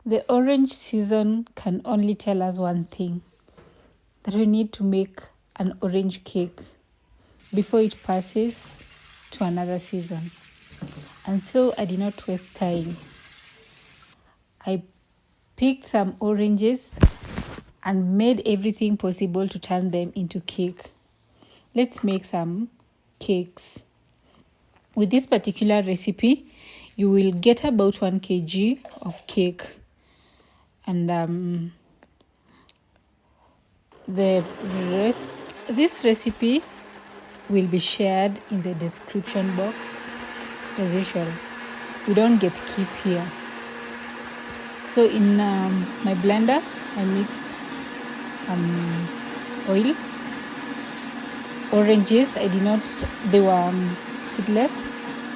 The orange season can only tell us one thing, that we need to make an orange cake before it passes to another season. And so I did not waste time. I picked some oranges and made everything possible to turn them into cake. Let's make some cakes. With this particular recipe, you will get about 1 kg of cake. And this recipe will be shared in the description box. As usual, we don't get keep here. So in my blender, I mixed oil, oranges. They were seedless,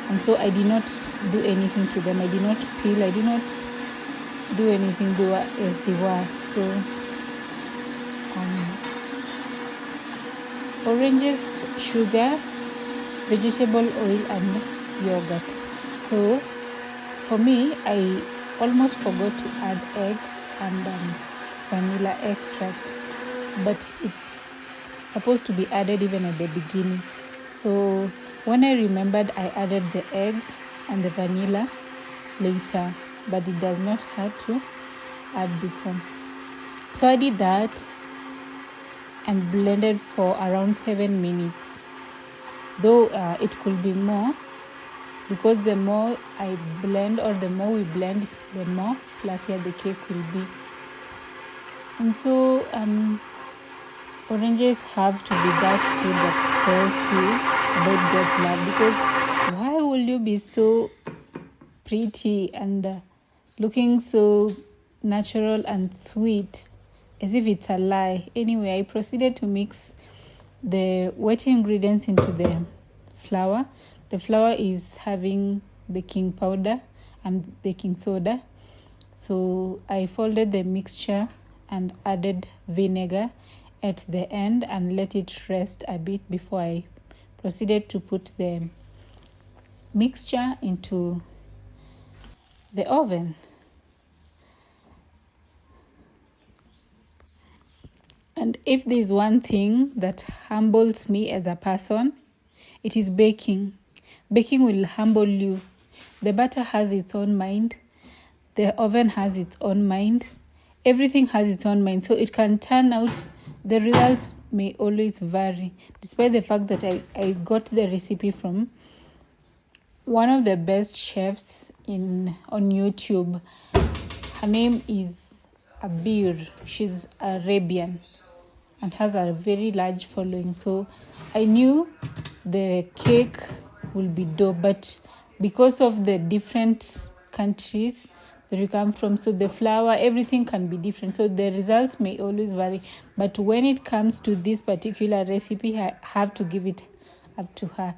and so I did not do anything to them. I did not peel, I did not do anything. They were as they were. So oranges, sugar, vegetable oil, and yogurt. So for me, I almost forgot to add eggs and vanilla extract, but it's supposed to be added even at the beginning. So when I remembered, I added the eggs and the vanilla later, but it does not hurt to add before. So I did that and blended for around 7 minutes, though it could be more, because the more I blend, or the more we blend, the more fluffier the cake will be. And so oranges have to be that food that tells you about God's love, because why will you be so pretty and looking so natural and sweet as if it's a lie? Anyway, I proceeded to mix the wet ingredients into the flour. The flour is having baking powder and baking soda. So I folded the mixture and added vinegar at the end and let it rest a bit before I proceeded to put the mixture into the oven. And if there's one thing that humbles me as a person, it is baking. Baking will humble you. The batter has its own mind. The oven has its own mind. Everything has its own mind. So it can turn out, the results may always vary, despite the fact that I got the recipe from one of the best chefs on YouTube. Her name is Abir. She's Arabian and has a very large following. So I knew the cake will be dough, but because of the different countries that we come from, so the flour, everything can be different. So the results may always vary. But when it comes to this particular recipe, I have to give it up to her.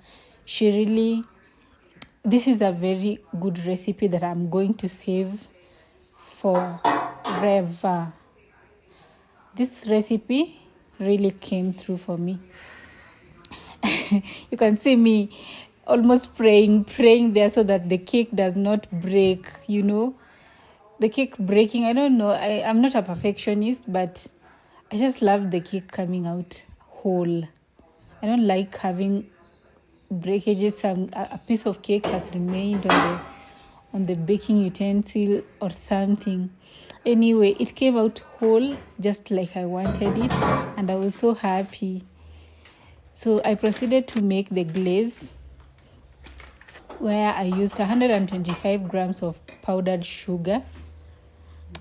This is a very good recipe that I'm going to save forever. This recipe really came through for me. You can see me almost praying there so that the cake does not break, the cake breaking. I don't know, I'm not a perfectionist, but I just love the cake coming out whole. I don't like having breakages. A piece of cake has remained on the baking utensil or something. Anyway, it came out whole just like I wanted it, and I was so happy. So I proceeded to make the glaze, where I used 125 grams of powdered sugar.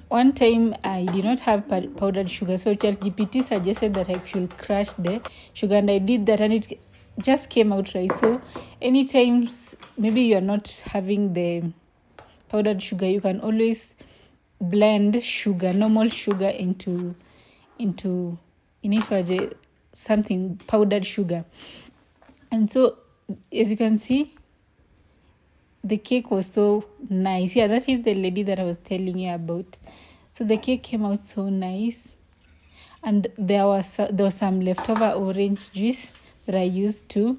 One time I did not have powdered sugar, so ChatGPT suggested that I should crush the sugar, and I did that, and it just came out right. So anytime maybe you're not having the powdered sugar, you can always blend sugar, normal sugar, into something powdered sugar. And so as you can see, the cake was so nice. Yeah, that is the lady that I was telling you about. So the cake came out so nice, and there was some leftover orange juice that I used to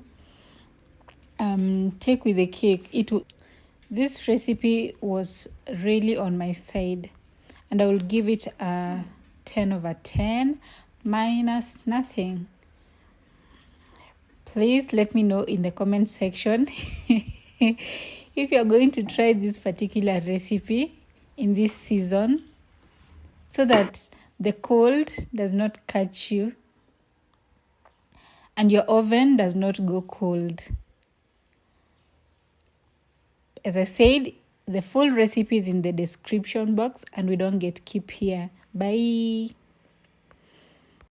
take with the cake. This recipe was really on my side. and I will give it a 10/10 minus nothing. Please let me know in the comment section if you're going to try this particular recipe in this season, so that the cold does not catch you and your oven does not go cold. As I said, the full recipe is in the description box, and we don't get keep here. Bye.